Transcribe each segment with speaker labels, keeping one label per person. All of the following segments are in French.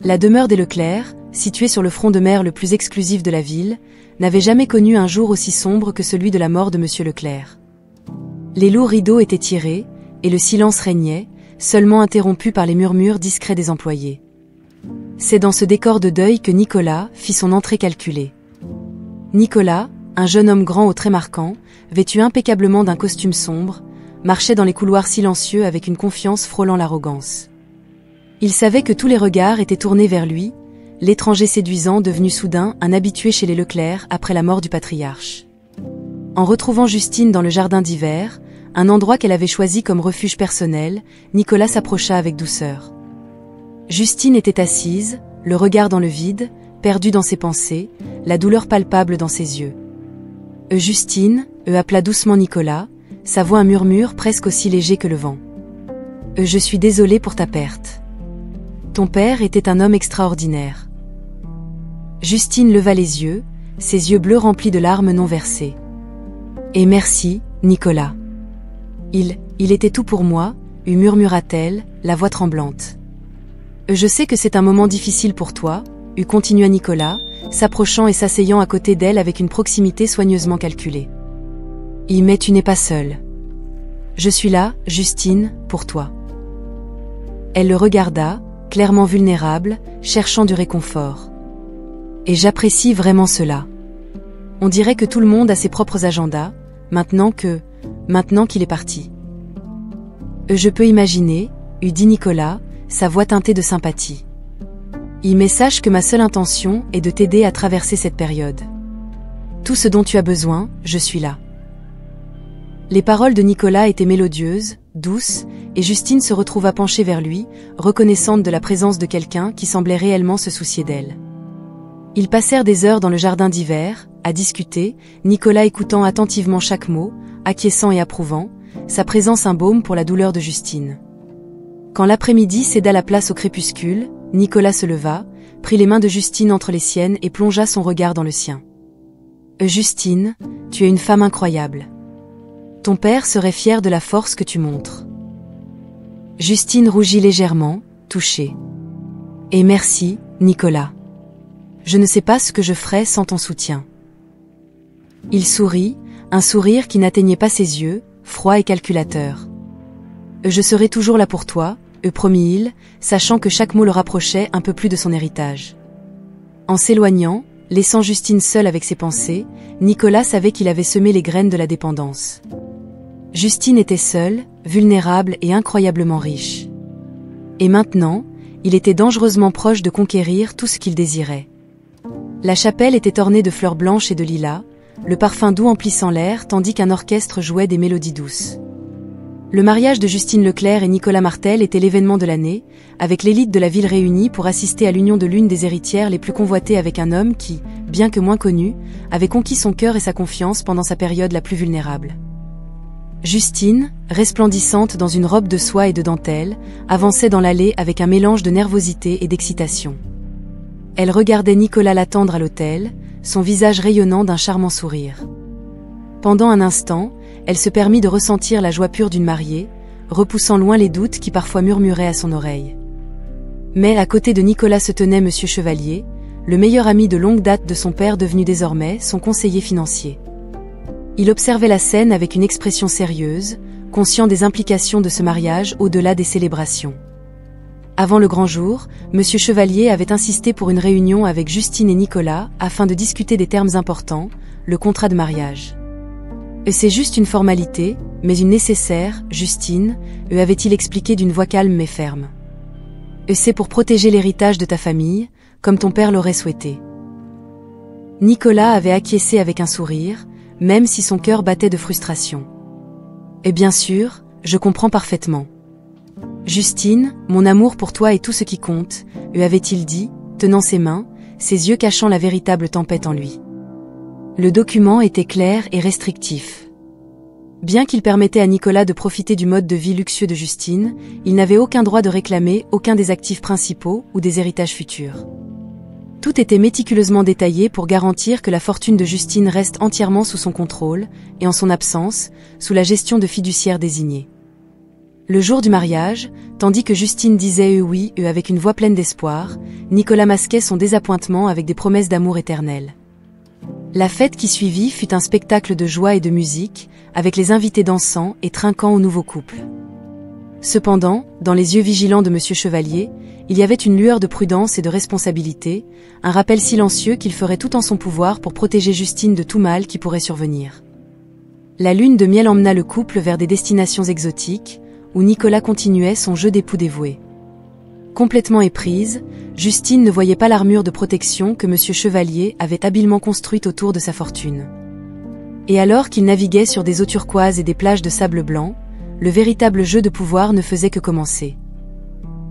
Speaker 1: La demeure des Leclerc, située sur le front de mer le plus exclusif de la ville, n'avait jamais connu un jour aussi sombre que celui de la mort de Monsieur Leclerc. Les lourds rideaux étaient tirés, et le silence régnait, seulement interrompu par les murmures discrets des employés. C'est dans ce décor de deuil que Nicolas fit son entrée calculée. Nicolas, un jeune homme grand aux traits marquants, vêtu impeccablement d'un costume sombre, marchait dans les couloirs silencieux avec une confiance frôlant l'arrogance. Il savait que tous les regards étaient tournés vers lui, l'étranger séduisant devenu soudain un habitué chez les Leclerc après la mort du patriarche. En retrouvant Justine dans le jardin d'hiver, un endroit qu'elle avait choisi comme refuge personnel, Nicolas s'approcha avec douceur. Justine était assise, le regard dans le vide, perdue dans ses pensées, la douleur palpable dans ses yeux. « Justine » appela doucement Nicolas, sa voix un murmure presque aussi léger que le vent. « Je suis désolé pour ta perte. Ton père était un homme extraordinaire. » Justine leva les yeux, ses yeux bleus remplis de larmes non versées. « Et merci, Nicolas. Il était tout pour moi, » murmura-t-elle, la voix tremblante. « Je sais que c'est un moment difficile pour toi, » continua Nicolas, s'approchant et s'asseyant à côté d'elle avec une proximité soigneusement calculée. « Mais tu n'es pas seule. Je suis là, Justine, pour toi. » Elle le regarda, clairement vulnérable, cherchant du réconfort. « Et j'apprécie vraiment cela. On dirait que tout le monde a ses propres agendas, maintenant qu'il est parti. »« Je peux imaginer, » dit Nicolas, sa voix teintée de sympathie. « Mais sache que ma seule intention est de t'aider à traverser cette période. Tout ce dont tu as besoin, je suis là. » Les paroles de Nicolas étaient mélodieuses, douces, et Justine se retrouva penchée vers lui, reconnaissante de la présence de quelqu'un qui semblait réellement se soucier d'elle. Ils passèrent des heures dans le jardin d'hiver, à discuter, Nicolas écoutant attentivement chaque mot, acquiesçant et approuvant, sa présence un baume pour la douleur de Justine. Quand l'après-midi céda la place au crépuscule, Nicolas se leva, prit les mains de Justine entre les siennes et plongea son regard dans le sien. « Justine, tu es une femme incroyable. Ton père serait fier de la force que tu montres. » Justine rougit légèrement, touchée. « Et merci, Nicolas. Je ne sais pas ce que je ferais sans ton soutien. » Il sourit, un sourire qui n'atteignait pas ses yeux, froid et calculateur. « Je serai toujours là pour toi, » promit-il, sachant que chaque mot le rapprochait un peu plus de son héritage. En s'éloignant, laissant Justine seule avec ses pensées, Nicolas savait qu'il avait semé les graines de la dépendance. Justine était seule, vulnérable et incroyablement riche. Et maintenant, il était dangereusement proche de conquérir tout ce qu'il désirait. La chapelle était ornée de fleurs blanches et de lilas, le parfum doux emplissant l'air tandis qu'un orchestre jouait des mélodies douces. Le mariage de Justine Leclerc et Nicolas Martel était l'événement de l'année, avec l'élite de la ville réunie pour assister à l'union de l'une des héritières les plus convoitées avec un homme qui, bien que moins connu, avait conquis son cœur et sa confiance pendant sa période la plus vulnérable. Justine, resplendissante dans une robe de soie et de dentelle, avançait dans l'allée avec un mélange de nervosité et d'excitation. Elle regardait Nicolas l'attendre à l'hôtel, son visage rayonnant d'un charmant sourire. Pendant un instant, elle se permit de ressentir la joie pure d'une mariée, repoussant loin les doutes qui parfois murmuraient à son oreille. Mais à côté de Nicolas se tenait Monsieur Chevalier, le meilleur ami de longue date de son père devenu désormais son conseiller financier. Il observait la scène avec une expression sérieuse, conscient des implications de ce mariage au-delà des célébrations. Avant le grand jour, Monsieur Chevalier avait insisté pour une réunion avec Justine et Nicolas afin de discuter des termes importants, le contrat de mariage. « C'est juste une formalité, mais une nécessaire, Justine, » avait-il expliqué d'une voix calme mais ferme. « C'est pour protéger l'héritage de ta famille, comme ton père l'aurait souhaité. » Nicolas avait acquiescé avec un sourire, même si son cœur battait de frustration. « Et bien sûr, je comprends parfaitement. Justine, mon amour pour toi est tout ce qui compte, » avait-il dit, tenant ses mains, ses yeux cachant la véritable tempête en lui. Le document était clair et restrictif. Bien qu'il permettait à Nicolas de profiter du mode de vie luxueux de Justine, il n'avait aucun droit de réclamer aucun des actifs principaux ou des héritages futurs. Tout était méticuleusement détaillé pour garantir que la fortune de Justine reste entièrement sous son contrôle, et en son absence, sous la gestion de fiduciaires désignés. Le jour du mariage, tandis que Justine disait oui avec une voix pleine d'espoir, Nicolas masquait son désappointement avec des promesses d'amour éternel. La fête qui suivit fut un spectacle de joie et de musique, avec les invités dansant et trinquant au nouveau couple. Cependant, dans les yeux vigilants de Monsieur Chevalier, il y avait une lueur de prudence et de responsabilité, un rappel silencieux qu'il ferait tout en son pouvoir pour protéger Justine de tout mal qui pourrait survenir. La lune de miel emmena le couple vers des destinations exotiques, où Nicolas continuait son jeu d'époux dévoué. Complètement éprise, Justine ne voyait pas l'armure de protection que Monsieur Chevalier avait habilement construite autour de sa fortune. Et alors qu'il naviguait sur des eaux turquoises et des plages de sable blanc, le véritable jeu de pouvoir ne faisait que commencer.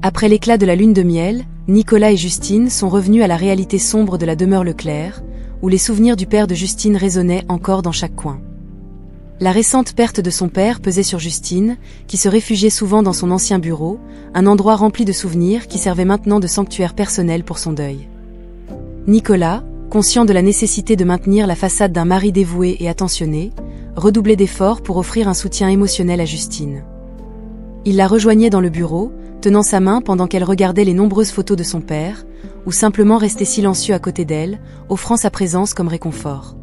Speaker 1: Après l'éclat de la lune de miel, Nicolas et Justine sont revenus à la réalité sombre de la demeure Leclerc, où les souvenirs du père de Justine résonnaient encore dans chaque coin. La récente perte de son père pesait sur Justine, qui se réfugiait souvent dans son ancien bureau, un endroit rempli de souvenirs qui servait maintenant de sanctuaire personnel pour son deuil. Nicolas, conscient de la nécessité de maintenir la façade d'un mari dévoué et attentionné, redoublait d'efforts pour offrir un soutien émotionnel à Justine. Il la rejoignait dans le bureau, tenant sa main pendant qu'elle regardait les nombreuses photos de son père, ou simplement restait silencieux à côté d'elle, offrant sa présence comme réconfort.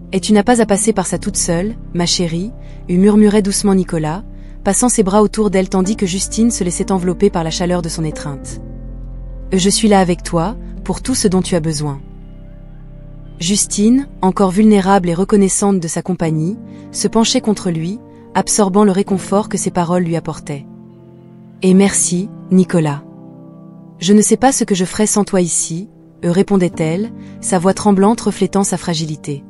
Speaker 1: « Et tu n'as pas à passer par ça toute seule, ma chérie », murmurait doucement Nicolas, passant ses bras autour d'elle tandis que Justine se laissait envelopper par la chaleur de son étreinte. « Je suis là avec toi, pour tout ce dont tu as besoin. » Justine, encore vulnérable et reconnaissante de sa compagnie, se penchait contre lui, absorbant le réconfort que ses paroles lui apportaient. « Et merci, Nicolas. Je ne sais pas ce que je ferais sans toi ici, » répondait-elle, sa voix tremblante reflétant sa fragilité.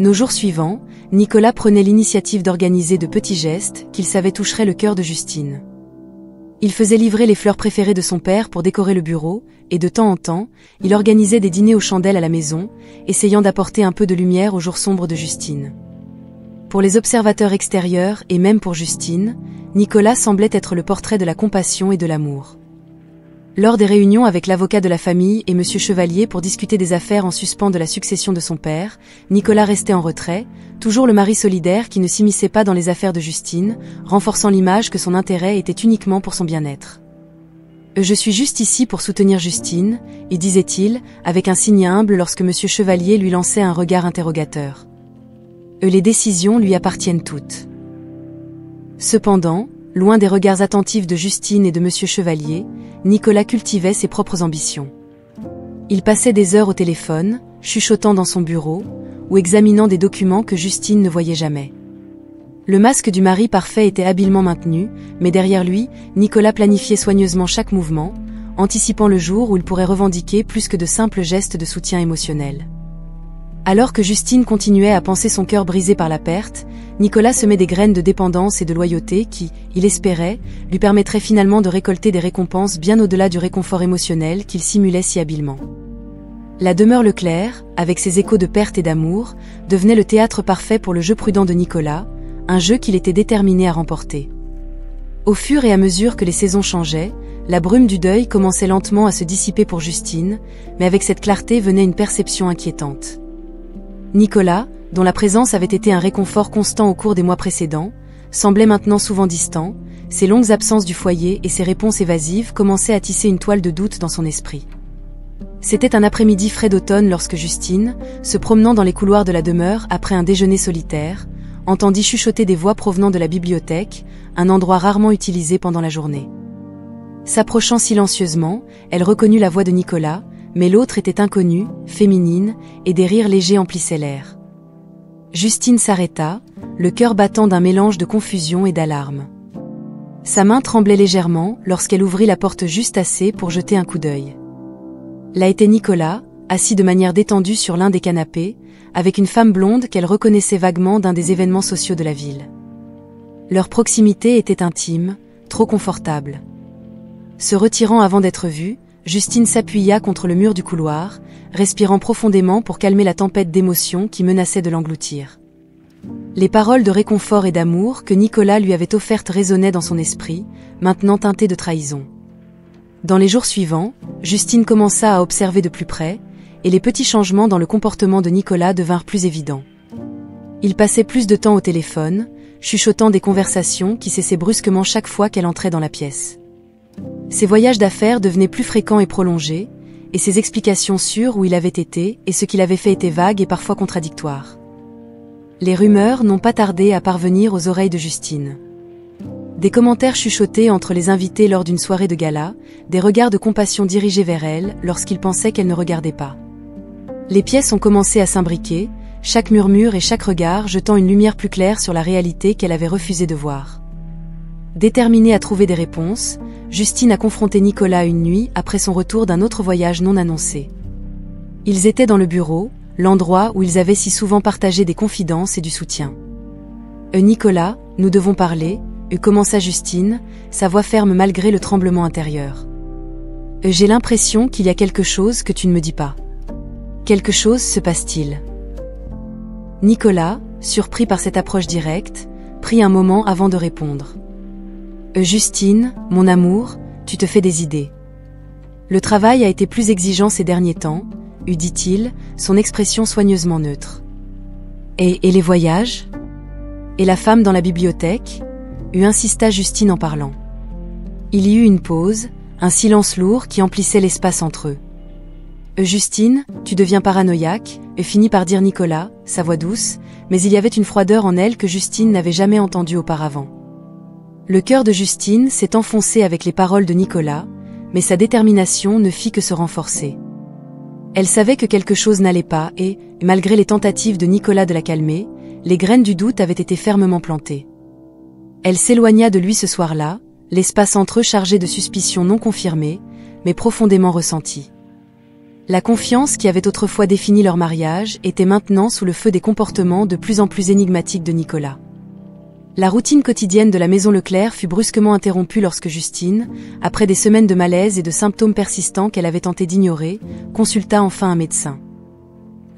Speaker 1: Nos jours suivants, Nicolas prenait l'initiative d'organiser de petits gestes qu'il savait toucheraient le cœur de Justine. Il faisait livrer les fleurs préférées de son père pour décorer le bureau, et de temps en temps, il organisait des dîners aux chandelles à la maison, essayant d'apporter un peu de lumière aux jours sombres de Justine. Pour les observateurs extérieurs et même pour Justine, Nicolas semblait être le portrait de la compassion et de l'amour. Lors des réunions avec l'avocat de la famille et Monsieur Chevalier pour discuter des affaires en suspens de la succession de son père, Nicolas restait en retrait, toujours le mari solidaire qui ne s'immisçait pas dans les affaires de Justine, renforçant l'image que son intérêt était uniquement pour son bien-être. « Je suis juste ici pour soutenir Justine », disait-il, avec un signe humble lorsque Monsieur Chevalier lui lançait un regard interrogateur. « Les décisions lui appartiennent toutes. » Cependant, loin des regards attentifs de Justine et de Monsieur Chevalier, Nicolas cultivait ses propres ambitions. Il passait des heures au téléphone, chuchotant dans son bureau, ou examinant des documents que Justine ne voyait jamais. Le masque du mari parfait était habilement maintenu, mais derrière lui, Nicolas planifiait soigneusement chaque mouvement, anticipant le jour où il pourrait revendiquer plus que de simples gestes de soutien émotionnel. Alors que Justine continuait à penser son cœur brisé par la perte, Nicolas semait des graines de dépendance et de loyauté qui, il espérait, lui permettraient finalement de récolter des récompenses bien au-delà du réconfort émotionnel qu'il simulait si habilement. La demeure Leclerc, avec ses échos de perte et d'amour, devenait le théâtre parfait pour le jeu prudent de Nicolas, un jeu qu'il était déterminé à remporter. Au fur et à mesure que les saisons changeaient, la brume du deuil commençait lentement à se dissiper pour Justine, mais avec cette clarté venait une perception inquiétante. Nicolas, dont la présence avait été un réconfort constant au cours des mois précédents, semblait maintenant souvent distant, ses longues absences du foyer et ses réponses évasives commençaient à tisser une toile de doute dans son esprit. C'était un après-midi frais d'automne lorsque Justine, se promenant dans les couloirs de la demeure après un déjeuner solitaire, entendit chuchoter des voix provenant de la bibliothèque, un endroit rarement utilisé pendant la journée. S'approchant silencieusement, elle reconnut la voix de Nicolas, mais l'autre était inconnue, féminine, et des rires légers emplissaient l'air. Justine s'arrêta, le cœur battant d'un mélange de confusion et d'alarme. Sa main tremblait légèrement lorsqu'elle ouvrit la porte juste assez pour jeter un coup d'œil. Là était Nicolas, assis de manière détendue sur l'un des canapés, avec une femme blonde qu'elle reconnaissait vaguement d'un des événements sociaux de la ville. Leur proximité était intime, trop confortable. Se retirant avant d'être vue, Justine s'appuya contre le mur du couloir, respirant profondément pour calmer la tempête d'émotions qui menaçait de l'engloutir. Les paroles de réconfort et d'amour que Nicolas lui avait offertes résonnaient dans son esprit, maintenant teintées de trahison. Dans les jours suivants, Justine commença à observer de plus près, et les petits changements dans le comportement de Nicolas devinrent plus évidents. Il passait plus de temps au téléphone, chuchotant des conversations qui cessaient brusquement chaque fois qu'elle entrait dans la pièce. Ses voyages d'affaires devenaient plus fréquents et prolongés, et ses explications sur où il avait été et ce qu'il avait fait étaient vagues et parfois contradictoires. Les rumeurs n'ont pas tardé à parvenir aux oreilles de Justine. Des commentaires chuchotés entre les invités lors d'une soirée de gala, des regards de compassion dirigés vers elle lorsqu'ils pensaient qu'elle ne regardait pas. Les pièces ont commencé à s'imbriquer, chaque murmure et chaque regard jetant une lumière plus claire sur la réalité qu'elle avait refusé de voir. Déterminée à trouver des réponses, Justine a confronté Nicolas une nuit après son retour d'un autre voyage non annoncé. Ils étaient dans le bureau, l'endroit où ils avaient si souvent partagé des confidences et du soutien. « Nicolas, nous devons parler », commença Justine, sa voix ferme malgré le tremblement intérieur. « J'ai l'impression qu'il y a quelque chose que tu ne me dis pas. Quelque chose se passe-t-il » Nicolas, surpris par cette approche directe, prit un moment avant de répondre. « Justine, mon amour, tu te fais des idées. Le travail a été plus exigeant ces derniers temps, dit-il, son expression soigneusement neutre. Et les voyages ? Et la femme dans la bibliothèque ? Insista Justine en parlant. Il y eut une pause, un silence lourd qui emplissait l'espace entre eux. Justine, tu deviens paranoïaque, finit par dire Nicolas, sa voix douce, mais il y avait une froideur en elle que Justine n'avait jamais entendue auparavant. Le cœur de Justine s'est enfoncé avec les paroles de Nicolas, mais sa détermination ne fit que se renforcer. Elle savait que quelque chose n'allait pas et, malgré les tentatives de Nicolas de la calmer, les graines du doute avaient été fermement plantées. Elle s'éloigna de lui ce soir-là, l'espace entre eux chargé de suspicions non confirmées, mais profondément ressenties. La confiance qui avait autrefois défini leur mariage était maintenant sous le feu des comportements de plus en plus énigmatiques de Nicolas. La routine quotidienne de la maison Leclerc fut brusquement interrompue lorsque Justine, après des semaines de malaise et de symptômes persistants qu'elle avait tenté d'ignorer, consulta enfin un médecin.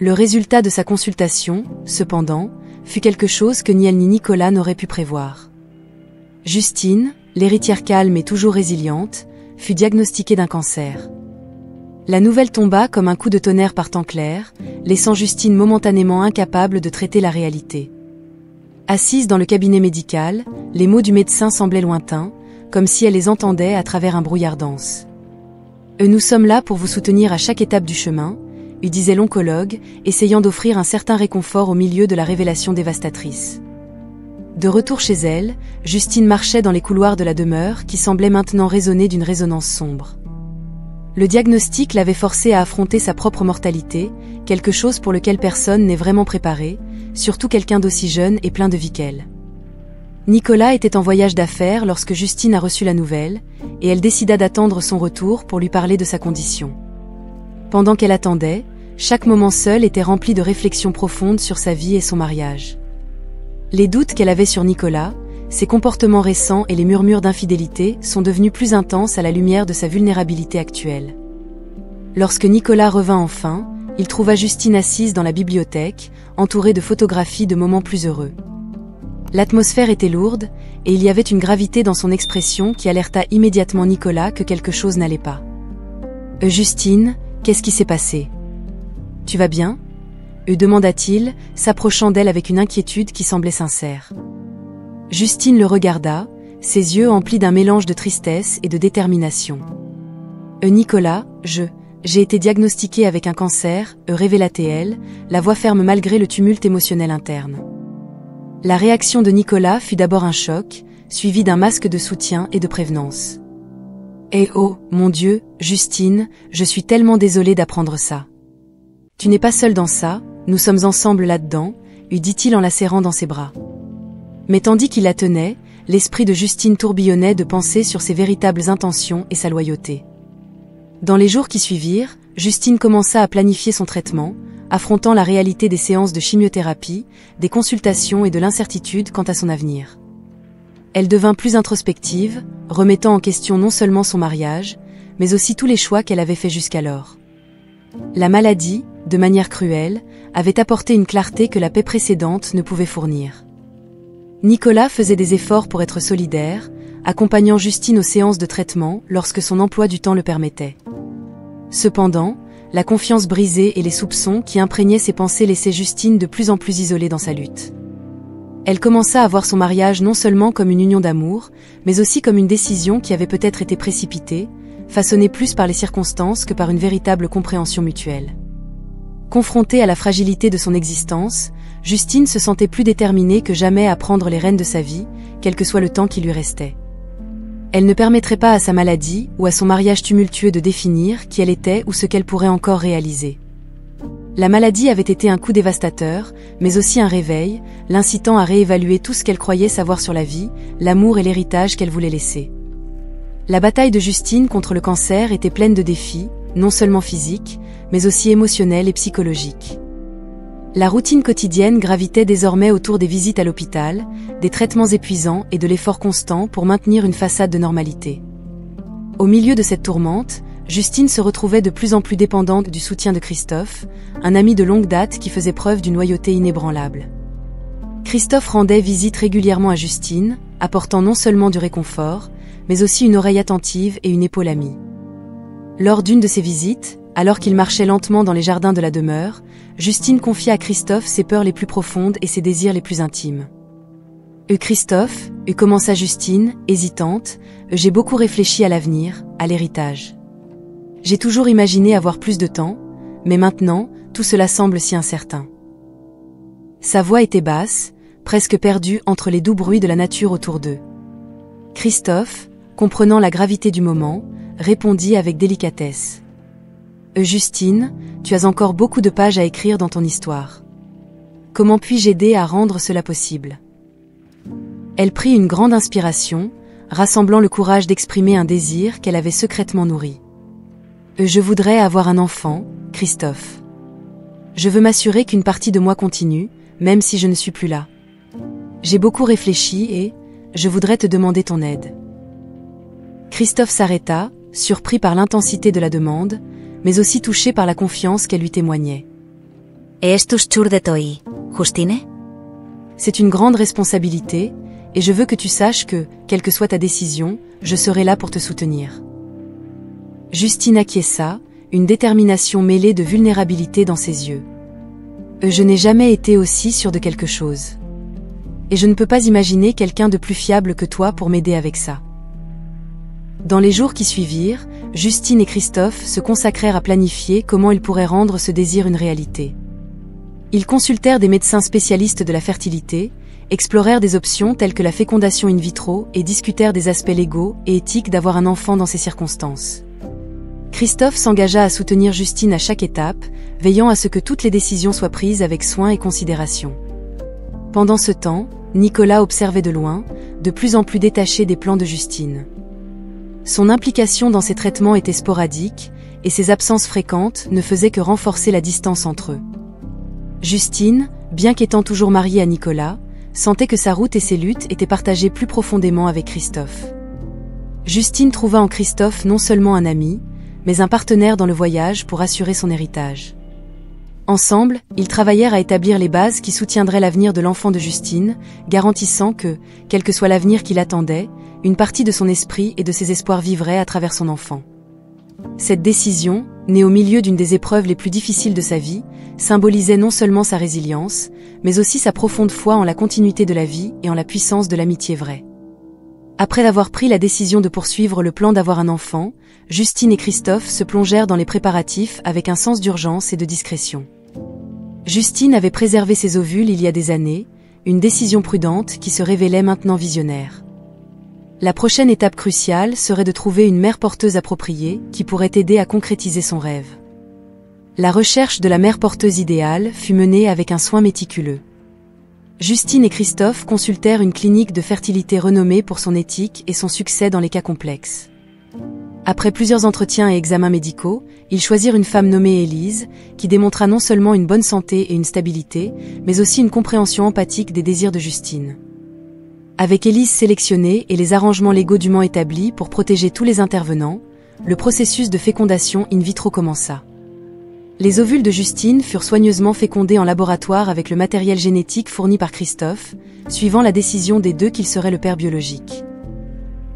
Speaker 1: Le résultat de sa consultation, cependant, fut quelque chose que ni elle ni Nicolas n'auraient pu prévoir. Justine, l'héritière calme et toujours résiliente, fut diagnostiquée d'un cancer. La nouvelle tomba comme un coup de tonnerre par temps clair, laissant Justine momentanément incapable de traiter la réalité. Assise dans le cabinet médical, les mots du médecin semblaient lointains, comme si elle les entendait à travers un brouillard dense. « Nous sommes là pour vous soutenir à chaque étape du chemin », disait l'oncologue, essayant d'offrir un certain réconfort au milieu de la révélation dévastatrice. De retour chez elle, Justine marchait dans les couloirs de la demeure qui semblait maintenant résonner d'une résonance sombre. Le diagnostic l'avait forcée à affronter sa propre mortalité, quelque chose pour lequel personne n'est vraiment préparé, surtout quelqu'un d'aussi jeune et plein de vie qu'elle. Nicolas était en voyage d'affaires lorsque Justine a reçu la nouvelle, et elle décida d'attendre son retour pour lui parler de sa condition. Pendant qu'elle attendait, chaque moment seul était rempli de réflexions profondes sur sa vie et son mariage. Les doutes qu'elle avait sur Nicolas, ses comportements récents et les murmures d'infidélité sont devenus plus intenses à la lumière de sa vulnérabilité actuelle. Lorsque Nicolas revint enfin, il trouva Justine assise dans la bibliothèque, entourée de photographies de moments plus heureux. L'atmosphère était lourde, et il y avait une gravité dans son expression qui alerta immédiatement Nicolas que quelque chose n'allait pas. « Justine, qu'est-ce qui s'est passé ? Tu vas bien ?» demanda-t-il, s'approchant d'elle avec une inquiétude qui semblait sincère. Justine le regarda, ses yeux emplis d'un mélange de tristesse et de détermination. « Nicolas, j'ai été diagnostiquée avec un cancer, révéla-t-elle, la voix ferme malgré le tumulte émotionnel interne. La réaction de Nicolas fut d'abord un choc, suivi d'un masque de soutien et de prévenance. « Eh oh, mon Dieu, Justine, je suis tellement désolée d'apprendre ça. Tu n'es pas seule dans ça, nous sommes ensemble là-dedans, dit-il en la serrant dans ses bras. » Mais tandis qu'il la tenait, l'esprit de Justine tourbillonnait de pensées sur ses véritables intentions et sa loyauté. Dans les jours qui suivirent, Justine commença à planifier son traitement, affrontant la réalité des séances de chimiothérapie, des consultations et de l'incertitude quant à son avenir. Elle devint plus introspective, remettant en question non seulement son mariage, mais aussi tous les choix qu'elle avait faits jusqu'alors. La maladie, de manière cruelle, avait apporté une clarté que la paix précédente ne pouvait fournir. Nicolas faisait des efforts pour être solidaire, accompagnant Justine aux séances de traitement lorsque son emploi du temps le permettait. Cependant, la confiance brisée et les soupçons qui imprégnaient ses pensées laissaient Justine de plus en plus isolée dans sa lutte. Elle commença à voir son mariage non seulement comme une union d'amour, mais aussi comme une décision qui avait peut-être été précipitée, façonnée plus par les circonstances que par une véritable compréhension mutuelle. Confrontée à la fragilité de son existence, Justine se sentait plus déterminée que jamais à prendre les rênes de sa vie, quel que soit le temps qui lui restait. Elle ne permettrait pas à sa maladie ou à son mariage tumultueux de définir qui elle était ou ce qu'elle pourrait encore réaliser. La maladie avait été un coup dévastateur, mais aussi un réveil, l'incitant à réévaluer tout ce qu'elle croyait savoir sur la vie, l'amour et l'héritage qu'elle voulait laisser. La bataille de Justine contre le cancer était pleine de défis, non seulement physiques, mais aussi émotionnels et psychologiques. La routine quotidienne gravitait désormais autour des visites à l'hôpital, des traitements épuisants et de l'effort constant pour maintenir une façade de normalité. Au milieu de cette tourmente, Justine se retrouvait de plus en plus dépendante du soutien de Christophe, un ami de longue date qui faisait preuve d'une loyauté inébranlable. Christophe rendait visite régulièrement à Justine, apportant non seulement du réconfort, mais aussi une oreille attentive et une épaule amie. Lors d'une de ces visites, alors qu'il marchait lentement dans les jardins de la demeure, Justine confia à Christophe ses peurs les plus profondes et ses désirs les plus intimes. « Christophe, commença Justine, hésitante, j'ai beaucoup réfléchi à l'avenir, à l'héritage. J'ai toujours imaginé avoir plus de temps, mais maintenant, tout cela semble si incertain. » Sa voix était basse, presque perdue entre les doux bruits de la nature autour d'eux. Christophe, comprenant la gravité du moment, répondit avec délicatesse. « Justine, tu as encore beaucoup de pages à écrire dans ton histoire. Comment puis-je aider à rendre cela possible ?» Elle prit une grande inspiration, rassemblant le courage d'exprimer un désir qu'elle avait secrètement nourri. « Je voudrais avoir un enfant, Christophe. Je veux m'assurer qu'une partie de moi continue, même si je ne suis plus là. J'ai beaucoup réfléchi et je voudrais te demander ton aide. » Christophe s'arrêta, surpris par l'intensité de la demande, mais aussi touché par la confiance qu'elle lui témoignait. «
Speaker 2: Estus txur de toi, Justine ?»
Speaker 1: C'est une grande responsabilité, et je veux que tu saches que, quelle que soit ta décision, je serai là pour te soutenir. Justine acquiesça, une détermination mêlée de vulnérabilité dans ses yeux. Je n'ai jamais été aussi sûre de quelque chose. Et je ne peux pas imaginer quelqu'un de plus fiable que toi pour m'aider avec ça. Dans les jours qui suivirent, Justine et Christophe se consacrèrent à planifier comment ils pourraient rendre ce désir une réalité. Ils consultèrent des médecins spécialistes de la fertilité, explorèrent des options telles que la fécondation in vitro et discutèrent des aspects légaux et éthiques d'avoir un enfant dans ces circonstances. Christophe s'engagea à soutenir Justine à chaque étape, veillant à ce que toutes les décisions soient prises avec soin et considération. Pendant ce temps, Nicolas observait de loin, de plus en plus détaché des plans de Justine. Son implication dans ces traitements était sporadique, et ses absences fréquentes ne faisaient que renforcer la distance entre eux. Justine, bien qu'étant toujours mariée à Nicolas, sentait que sa route et ses luttes étaient partagées plus profondément avec Christophe. Justine trouva en Christophe non seulement un ami, mais un partenaire dans le voyage pour assurer son héritage. Ensemble, ils travaillèrent à établir les bases qui soutiendraient l'avenir de l'enfant de Justine, garantissant que, quel que soit l'avenir qui l'attendait, une partie de son esprit et de ses espoirs vivrait à travers son enfant. Cette décision, née au milieu d'une des épreuves les plus difficiles de sa vie, symbolisait non seulement sa résilience, mais aussi sa profonde foi en la continuité de la vie et en la puissance de l'amitié vraie. Après avoir pris la décision de poursuivre le plan d'avoir un enfant, Justine et Christophe se plongèrent dans les préparatifs avec un sens d'urgence et de discrétion. Justine avait préservé ses ovules il y a des années, une décision prudente qui se révélait maintenant visionnaire. La prochaine étape cruciale serait de trouver une mère porteuse appropriée qui pourrait aider à concrétiser son rêve. La recherche de la mère porteuse idéale fut menée avec un soin méticuleux. Justine et Christophe consultèrent une clinique de fertilité renommée pour son éthique et son succès dans les cas complexes. Après plusieurs entretiens et examens médicaux, ils choisirent une femme nommée Élise, qui démontra non seulement une bonne santé et une stabilité, mais aussi une compréhension empathique des désirs de Justine. Avec Élise sélectionnée et les arrangements légaux dûment établis pour protéger tous les intervenants, le processus de fécondation in vitro commença. Les ovules de Justine furent soigneusement fécondés en laboratoire avec le matériel génétique fourni par Christophe, suivant la décision des deux qu'il serait le père biologique.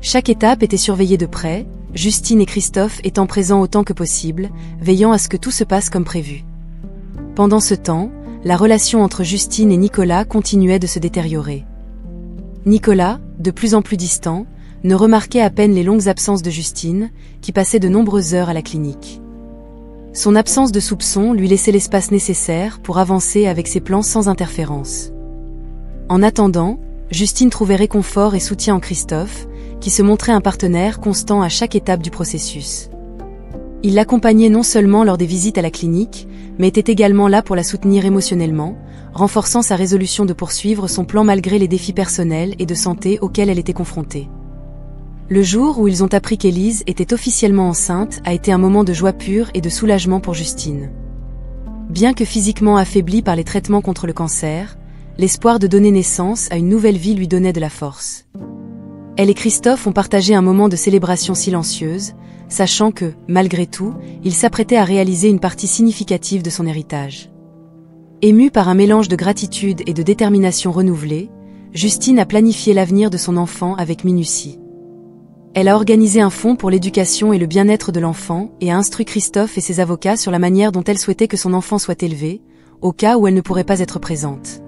Speaker 1: Chaque étape était surveillée de près, Justine et Christophe étant présents autant que possible, veillant à ce que tout se passe comme prévu. Pendant ce temps, la relation entre Justine et Nicolas continuait de se détériorer. Nicolas, de plus en plus distant, ne remarquait à peine les longues absences de Justine, qui passait de nombreuses heures à la clinique. Son absence de soupçon lui laissait l'espace nécessaire pour avancer avec ses plans sans interférence. En attendant, Justine trouvait réconfort et soutien en Christophe, qui se montrait un partenaire constant à chaque étape du processus. Il l'accompagnait non seulement lors des visites à la clinique, mais était également là pour la soutenir émotionnellement, renforçant sa résolution de poursuivre son plan malgré les défis personnels et de santé auxquels elle était confrontée. Le jour où ils ont appris qu'Élise était officiellement enceinte a été un moment de joie pure et de soulagement pour Justine. Bien que physiquement affaiblie par les traitements contre le cancer, l'espoir de donner naissance à une nouvelle vie lui donnait de la force. Elle et Christophe ont partagé un moment de célébration silencieuse, sachant que, malgré tout, il s'apprêtait à réaliser une partie significative de son héritage. Émue par un mélange de gratitude et de détermination renouvelée, Justine a planifié l'avenir de son enfant avec minutie. Elle a organisé un fonds pour l'éducation et le bien-être de l'enfant et a instruit Christophe et ses avocats sur la manière dont elle souhaitait que son enfant soit élevé, au cas où elle ne pourrait pas être présente.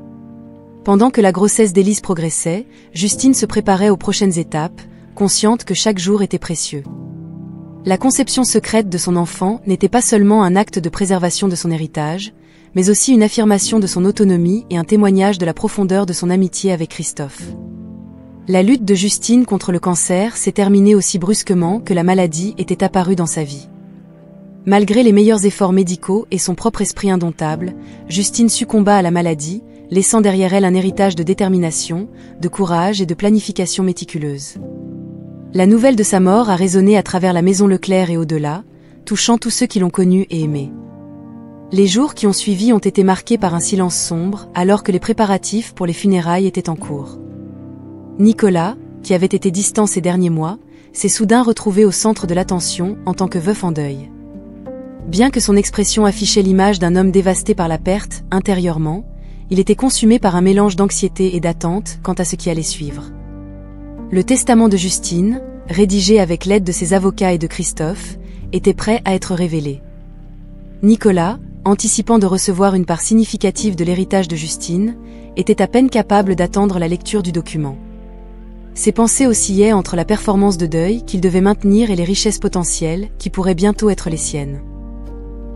Speaker 1: Pendant que la grossesse d'Élise progressait, Justine se préparait aux prochaines étapes, consciente que chaque jour était précieux. La conception secrète de son enfant n'était pas seulement un acte de préservation de son héritage, mais aussi une affirmation de son autonomie et un témoignage de la profondeur de son amitié avec Christophe. La lutte de Justine contre le cancer s'est terminée aussi brusquement que la maladie était apparue dans sa vie. Malgré les meilleurs efforts médicaux et son propre esprit indomptable, Justine succomba à la maladie, laissant derrière elle un héritage de détermination, de courage et de planification méticuleuse. La nouvelle de sa mort a résonné à travers la maison Leclerc et au-delà, touchant tous ceux qui l'ont connue et aimée. Les jours qui ont suivi ont été marqués par un silence sombre, alors que les préparatifs pour les funérailles étaient en cours. Nicolas, qui avait été distant ces derniers mois, s'est soudain retrouvé au centre de l'attention en tant que veuf en deuil. Bien que son expression affichait l'image d'un homme dévasté par la perte, intérieurement, il était consumé par un mélange d'anxiété et d'attente quant à ce qui allait suivre. Le testament de Justine, rédigé avec l'aide de ses avocats et de Christophe, était prêt à être révélé. Nicolas, anticipant de recevoir une part significative de l'héritage de Justine, était à peine capable d'attendre la lecture du document. Ses pensées oscillaient entre la performance de deuil qu'il devait maintenir et les richesses potentielles qui pourraient bientôt être les siennes.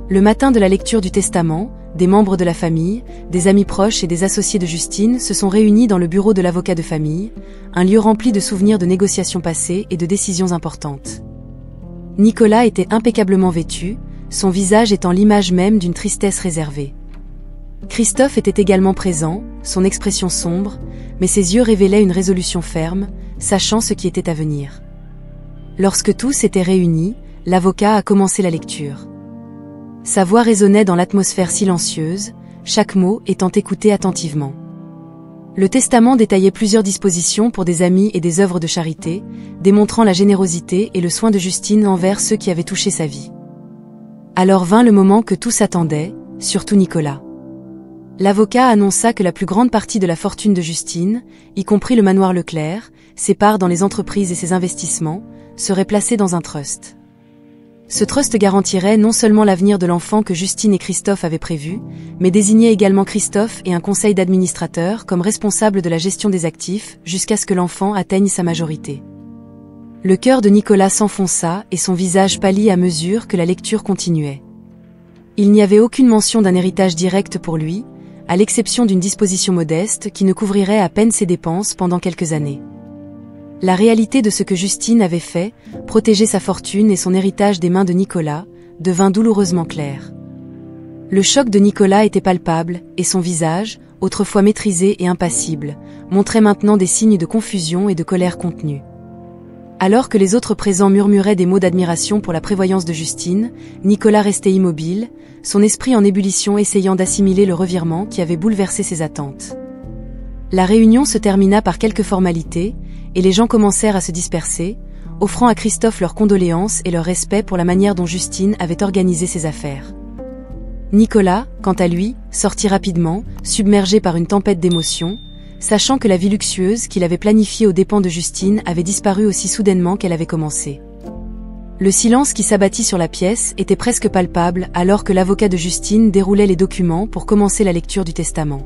Speaker 1: Le matin de la lecture du testament, des membres de la famille, des amis proches et des associés de Justine se sont réunis dans le bureau de l'avocat de famille, un lieu rempli de souvenirs de négociations passées et de décisions importantes. Nicolas était impeccablement vêtu, son visage étant l'image même d'une tristesse réservée. Christophe était également présent, son expression sombre, mais ses yeux révélaient une résolution ferme, sachant ce qui était à venir. Lorsque tous étaient réunis, l'avocat a commencé la lecture. Sa voix résonnait dans l'atmosphère silencieuse, chaque mot étant écouté attentivement. Le testament détaillait plusieurs dispositions pour des amis et des œuvres de charité, démontrant la générosité et le soin de Justine envers ceux qui avaient touché sa vie. Alors vint le moment que tous attendaient, surtout Nicolas. L'avocat annonça que la plus grande partie de la fortune de Justine, y compris le manoir Leclerc, ses parts dans les entreprises et ses investissements, serait placée dans un trust. Ce trust garantirait non seulement l'avenir de l'enfant que Justine et Christophe avaient prévu, mais désignait également Christophe et un conseil d'administrateurs comme responsables de la gestion des actifs jusqu'à ce que l'enfant atteigne sa majorité. Le cœur de Nicolas s'enfonça et son visage pâlit à mesure que la lecture continuait. Il n'y avait aucune mention d'un héritage direct pour lui, à l'exception d'une disposition modeste qui ne couvrirait à peine ses dépenses pendant quelques années. La réalité de ce que Justine avait fait, protéger sa fortune et son héritage des mains de Nicolas, devint douloureusement claire. Le choc de Nicolas était palpable, et son visage, autrefois maîtrisé et impassible, montrait maintenant des signes de confusion et de colère contenue. Alors que les autres présents murmuraient des mots d'admiration pour la prévoyance de Justine, Nicolas restait immobile, son esprit en ébullition essayant d'assimiler le revirement qui avait bouleversé ses attentes. La réunion se termina par quelques formalités, et les gens commencèrent à se disperser, offrant à Christophe leurs condoléances et leur respect pour la manière dont Justine avait organisé ses affaires. Nicolas, quant à lui, sortit rapidement, submergé par une tempête d'émotions, sachant que la vie luxueuse qu'il avait planifiée aux dépens de Justine avait disparu aussi soudainement qu'elle avait commencé. Le silence qui s'abattit sur la pièce était presque palpable alors que l'avocat de Justine déroulait les documents pour commencer la lecture du testament.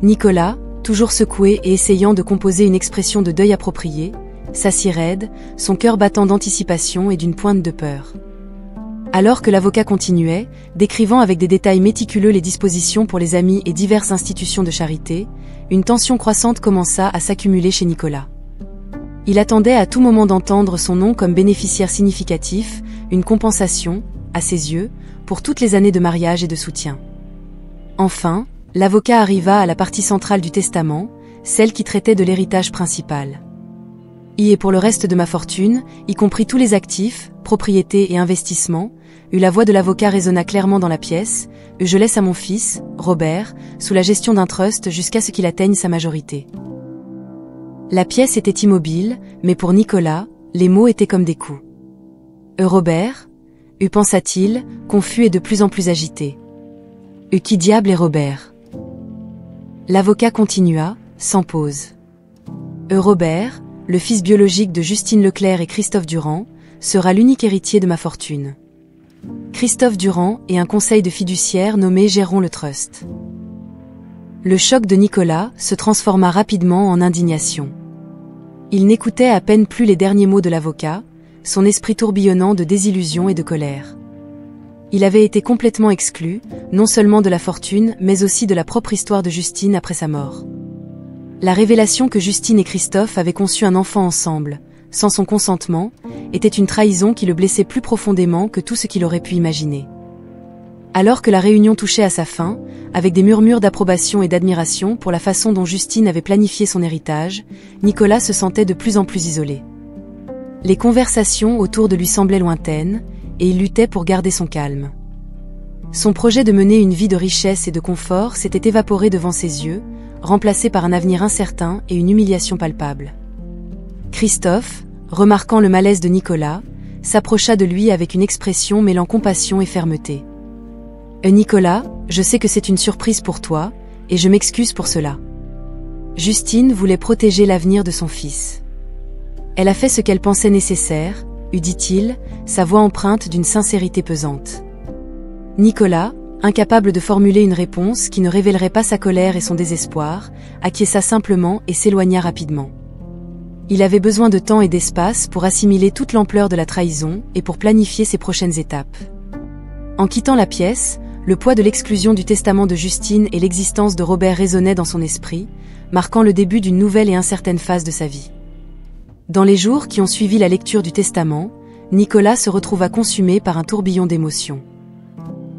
Speaker 1: Nicolas, toujours secoué et essayant de composer une expression de deuil appropriée, s'assit raide, son cœur battant d'anticipation et d'une pointe de peur. Alors que l'avocat continuait, décrivant avec des détails méticuleux les dispositions pour les amis et diverses institutions de charité, une tension croissante commença à s'accumuler chez Nicolas. Il attendait à tout moment d'entendre son nom comme bénéficiaire significatif, une compensation, à ses yeux, pour toutes les années de mariage et de soutien. Enfin, l'avocat arriva à la partie centrale du testament, celle qui traitait de l'héritage principal. Et pour le reste de ma fortune, y compris tous les actifs, propriétés et investissements, la voix de l'avocat résonna clairement dans la pièce, je laisse à mon fils, Robert, sous la gestion d'un trust jusqu'à ce qu'il atteigne sa majorité. La pièce était immobile, mais pour Nicolas, les mots étaient comme des coups. Robert pensa-t-il, confus et de plus en plus agité. Qui diable est Robert? L'avocat continua, sans pause. Robert, le fils biologique de Justine Leclerc et Christophe Durand, sera l'unique héritier de ma fortune. Christophe Durand et un conseil de fiduciaires nommé géreront le trust. Le choc de Nicolas se transforma rapidement en indignation. Il n'écoutait à peine plus les derniers mots de l'avocat, son esprit tourbillonnant de désillusion et de colère. Il avait été complètement exclu, non seulement de la fortune, mais aussi de la propre histoire de Justine après sa mort. La révélation que Justine et Christophe avaient conçu un enfant ensemble, sans son consentement, était une trahison qui le blessait plus profondément que tout ce qu'il aurait pu imaginer. Alors que la réunion touchait à sa fin, avec des murmures d'approbation et d'admiration pour la façon dont Justine avait planifié son héritage, Nicolas se sentait de plus en plus isolé. Les conversations autour de lui semblaient lointaines, et il luttait pour garder son calme. Son projet de mener une vie de richesse et de confort s'était évaporé devant ses yeux, remplacé par un avenir incertain et une humiliation palpable. Christophe, remarquant le malaise de Nicolas, s'approcha de lui avec une expression mêlant compassion et fermeté. « Nicolas, je sais que c'est une surprise pour toi, et je m'excuse pour cela. Justine voulait protéger l'avenir de son fils. Elle a fait ce qu'elle pensait nécessaire, dit-il, sa voix empreinte d'une sincérité pesante. » Nicolas, incapable de formuler une réponse qui ne révélerait pas sa colère et son désespoir, acquiesça simplement et s'éloigna rapidement. Il avait besoin de temps et d'espace pour assimiler toute l'ampleur de la trahison et pour planifier ses prochaines étapes. En quittant la pièce, le poids de l'exclusion du testament de Justine et l'existence de Robert résonnaient dans son esprit, marquant le début d'une nouvelle et incertaine phase de sa vie. Dans les jours qui ont suivi la lecture du testament, Nicolas se retrouva consumé par un tourbillon d'émotions.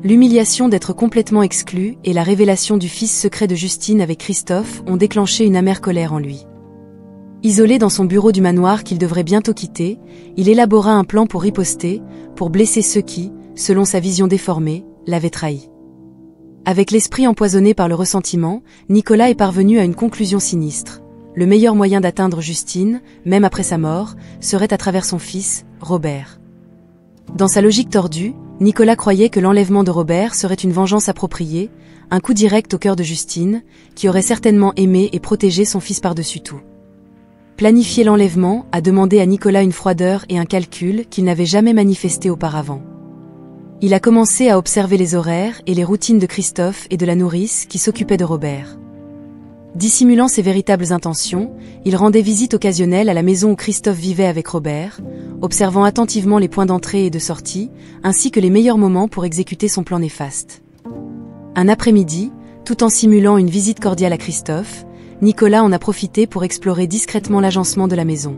Speaker 1: L'humiliation d'être complètement exclu et la révélation du fils secret de Justine avec Christophe ont déclenché une amère colère en lui. Isolé dans son bureau du manoir qu'il devrait bientôt quitter, il élabora un plan pour riposter, pour blesser ceux qui, selon sa vision déformée, l'avaient trahi. Avec l'esprit empoisonné par le ressentiment, Nicolas est parvenu à une conclusion sinistre. Le meilleur moyen d'atteindre Justine, même après sa mort, serait à travers son fils, Robert. Dans sa logique tordue, Nicolas croyait que l'enlèvement de Robert serait une vengeance appropriée, un coup direct au cœur de Justine, qui aurait certainement aimé et protégé son fils par-dessus tout. Planifier l'enlèvement a demandé à Nicolas une froideur et un calcul qu'il n'avait jamais manifesté auparavant. Il a commencé à observer les horaires et les routines de Christophe et de la nourrice qui s'occupait de Robert. Dissimulant ses véritables intentions, il rendait visite occasionnelle à la maison où Christophe vivait avec Robert, observant attentivement les points d'entrée et de sortie, ainsi que les meilleurs moments pour exécuter son plan néfaste. Un après-midi, tout en simulant une visite cordiale à Christophe, Nicolas en a profité pour explorer discrètement l'agencement de la maison.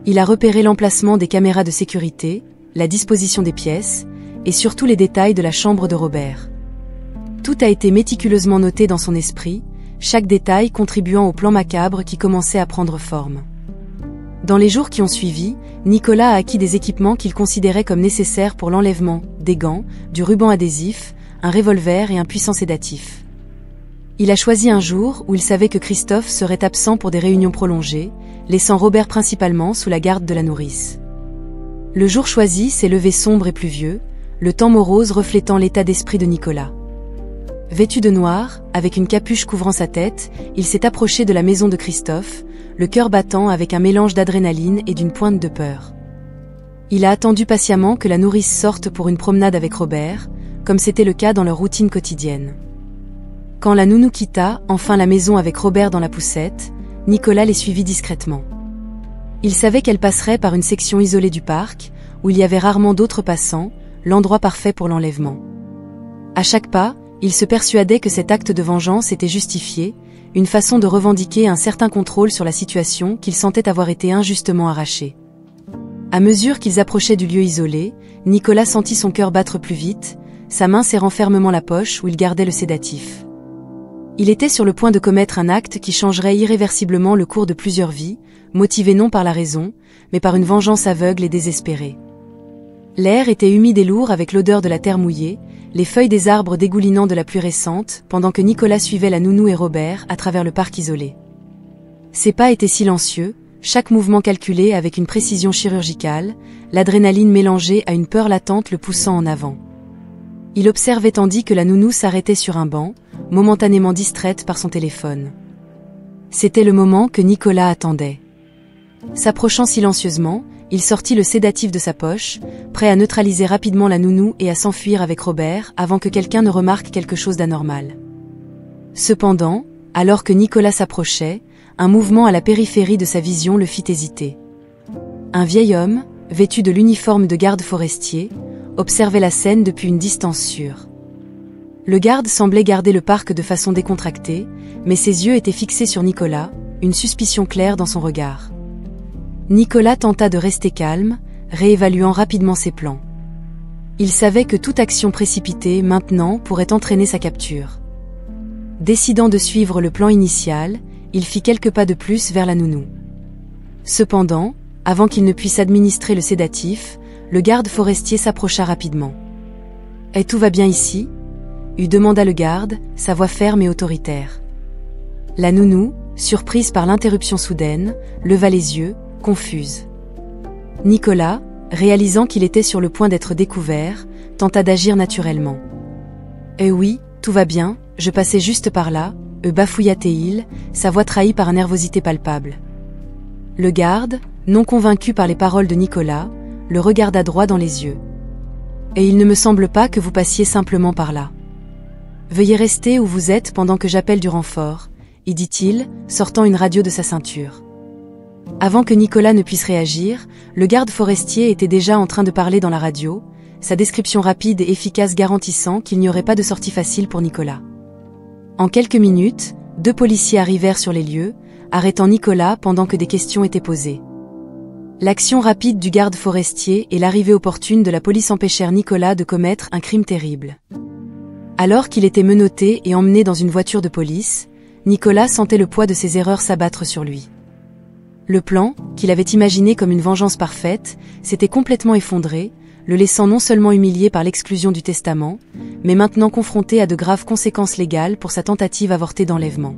Speaker 1: Il a repéré l'emplacement des caméras de sécurité, la disposition des pièces, et surtout les détails de la chambre de Robert. Tout a été méticuleusement noté dans son esprit, chaque détail contribuant au plan macabre qui commençait à prendre forme. Dans les jours qui ont suivi, Nicolas a acquis des équipements qu'il considérait comme nécessaires pour l'enlèvement, des gants, du ruban adhésif, un revolver et un puissant sédatif. Il a choisi un jour où il savait que Christophe serait absent pour des réunions prolongées, laissant Robert principalement sous la garde de la nourrice. Le jour choisi s'est levé sombre et pluvieux, le temps morose reflétant l'état d'esprit de Nicolas. Vêtu de noir, avec une capuche couvrant sa tête, il s'est approché de la maison de Christophe, le cœur battant avec un mélange d'adrénaline et d'une pointe de peur. Il a attendu patiemment que la nourrice sorte pour une promenade avec Robert, comme c'était le cas dans leur routine quotidienne. Quand la nounou quitta enfin la maison avec Robert dans la poussette, Nicolas les suivit discrètement. Il savait qu'elle passerait par une section isolée du parc, où il y avait rarement d'autres passants, l'endroit parfait pour l'enlèvement. À chaque pas, il se persuadait que cet acte de vengeance était justifié, une façon de revendiquer un certain contrôle sur la situation qu'il sentait avoir été injustement arrachée. À mesure qu'ils approchaient du lieu isolé, Nicolas sentit son cœur battre plus vite, sa main serrant fermement la poche où il gardait le sédatif. Il était sur le point de commettre un acte qui changerait irréversiblement le cours de plusieurs vies, motivé non par la raison, mais par une vengeance aveugle et désespérée. L'air était humide et lourd avec l'odeur de la terre mouillée, les feuilles des arbres dégoulinant de la pluie récente, pendant que Nicolas suivait la nounou et Robert à travers le parc isolé. Ses pas étaient silencieux, chaque mouvement calculé avec une précision chirurgicale, l'adrénaline mélangée à une peur latente le poussant en avant. Il observait tandis que la nounou s'arrêtait sur un banc, momentanément distraite par son téléphone. C'était le moment que Nicolas attendait. S'approchant silencieusement, il sortit le sédatif de sa poche, prêt à neutraliser rapidement la nounou et à s'enfuir avec Robert avant que quelqu'un ne remarque quelque chose d'anormal. Cependant, alors que Nicolas s'approchait, un mouvement à la périphérie de sa vision le fit hésiter. Un vieil homme, vêtu de l'uniforme de garde forestier, observait la scène depuis une distance sûre. Le garde semblait garder le parc de façon décontractée, mais ses yeux étaient fixés sur Nicolas, une suspicion claire dans son regard. Nicolas tenta de rester calme, réévaluant rapidement ses plans. Il savait que toute action précipitée maintenant pourrait entraîner sa capture. Décidant de suivre le plan initial, il fit quelques pas de plus vers la nounou. Cependant, avant qu'il ne puisse administrer le sédatif, le garde forestier s'approcha rapidement. « Et tout va bien ici ?» lui demanda le garde, sa voix ferme et autoritaire. La nounou, surprise par l'interruption soudaine, leva les yeux, confuse. Nicolas, réalisant qu'il était sur le point d'être découvert, tenta d'agir naturellement. « Eh oui, tout va bien, je passais juste par là », bafouilla-t-il, sa voix trahie par une nervosité palpable. Le garde, non convaincu par les paroles de Nicolas, le regarda droit dans les yeux. « Et il ne me semble pas que vous passiez simplement par là. Veuillez rester où vous êtes pendant que j'appelle du renfort, » y dit-il, sortant une radio de sa ceinture. Avant que Nicolas ne puisse réagir, le garde forestier était déjà en train de parler dans la radio, sa description rapide et efficace garantissant qu'il n'y aurait pas de sortie facile pour Nicolas. En quelques minutes, 2 policiers arrivèrent sur les lieux, arrêtant Nicolas pendant que des questions étaient posées. L'action rapide du garde forestier et l'arrivée opportune de la police empêchèrent Nicolas de commettre un crime terrible. Alors qu'il était menotté et emmené dans une voiture de police, Nicolas sentait le poids de ses erreurs s'abattre sur lui. Le plan, qu'il avait imaginé comme une vengeance parfaite, s'était complètement effondré, le laissant non seulement humilié par l'exclusion du testament, mais maintenant confronté à de graves conséquences légales pour sa tentative avortée d'enlèvement.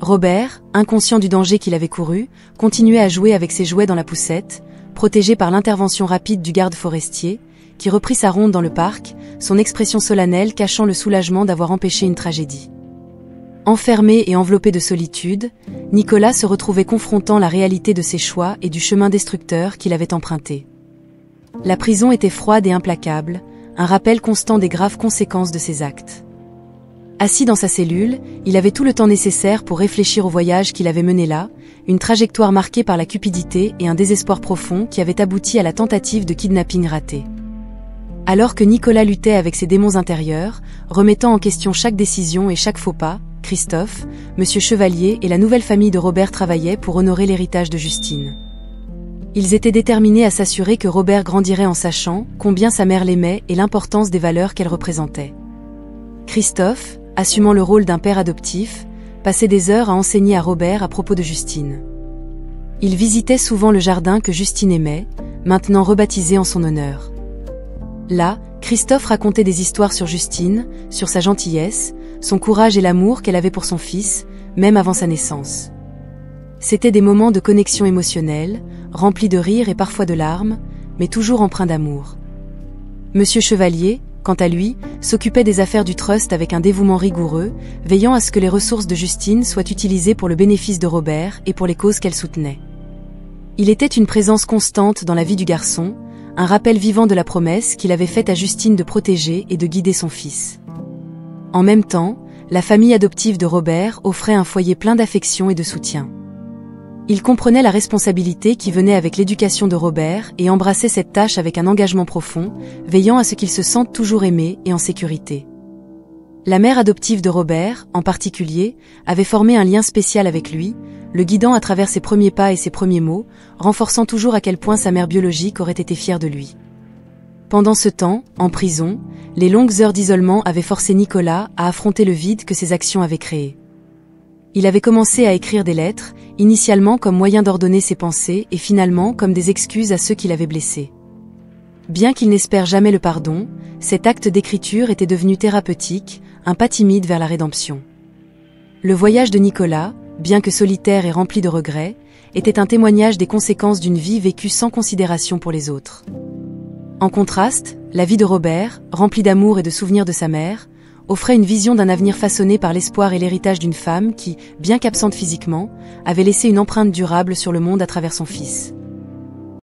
Speaker 1: Robert, inconscient du danger qu'il avait couru, continuait à jouer avec ses jouets dans la poussette, protégé par l'intervention rapide du garde forestier, qui reprit sa ronde dans le parc, son expression solennelle cachant le soulagement d'avoir empêché une tragédie. Enfermé et enveloppé de solitude, Nicolas se retrouvait confrontant la réalité de ses choix et du chemin destructeur qu'il avait emprunté. La prison était froide et implacable, un rappel constant des graves conséquences de ses actes. Assis dans sa cellule, il avait tout le temps nécessaire pour réfléchir au voyage qu'il avait mené là, une trajectoire marquée par la cupidité et un désespoir profond qui avait abouti à la tentative de kidnapping ratée. Alors que Nicolas luttait avec ses démons intérieurs, remettant en question chaque décision et chaque faux pas, Christophe, Monsieur Chevalier et la nouvelle famille de Robert travaillaient pour honorer l'héritage de Justine. Ils étaient déterminés à s'assurer que Robert grandirait en sachant combien sa mère l'aimait et l'importance des valeurs qu'elle représentait. Christophe, assumant le rôle d'un père adoptif, passait des heures à enseigner à Robert à propos de Justine. Il visitait souvent le jardin que Justine aimait, maintenant rebaptisé en son honneur. Là, Christophe racontait des histoires sur Justine, sur sa gentillesse, son courage et l'amour qu'elle avait pour son fils, même avant sa naissance. C'étaient des moments de connexion émotionnelle, remplis de rires et parfois de larmes, mais toujours empreints d'amour. Monsieur Chevalier, quant à lui, s'occupait des affaires du trust avec un dévouement rigoureux, veillant à ce que les ressources de Justine soient utilisées pour le bénéfice de Robert et pour les causes qu'elle soutenait. Il était une présence constante dans la vie du garçon, un rappel vivant de la promesse qu'il avait faite à Justine de protéger et de guider son fils. En même temps, la famille adoptive de Robert offrait un foyer plein d'affection et de soutien. Il comprenait la responsabilité qui venait avec l'éducation de Robert et embrassait cette tâche avec un engagement profond, veillant à ce qu'il se sente toujours aimé et en sécurité. La mère adoptive de Robert, en particulier, avait formé un lien spécial avec lui, le guidant à travers ses premiers pas et ses premiers mots, renforçant toujours à quel point sa mère biologique aurait été fière de lui. Pendant ce temps, en prison, les longues heures d'isolement avaient forcé Nicolas à affronter le vide que ses actions avaient créé. Il avait commencé à écrire des lettres, initialement comme moyen d'ordonner ses pensées et finalement comme des excuses à ceux qui l'avaient blessé. Bien qu'il n'espère jamais le pardon, cet acte d'écriture était devenu thérapeutique, un pas timide vers la rédemption. Le voyage de Nicolas, bien que solitaire et rempli de regrets, était un témoignage des conséquences d'une vie vécue sans considération pour les autres. En contraste, la vie de Robert, remplie d'amour et de souvenirs de sa mère, offrait une vision d'un avenir façonné par l'espoir et l'héritage d'une femme qui, bien qu'absente physiquement, avait laissé une empreinte durable sur le monde à travers son fils.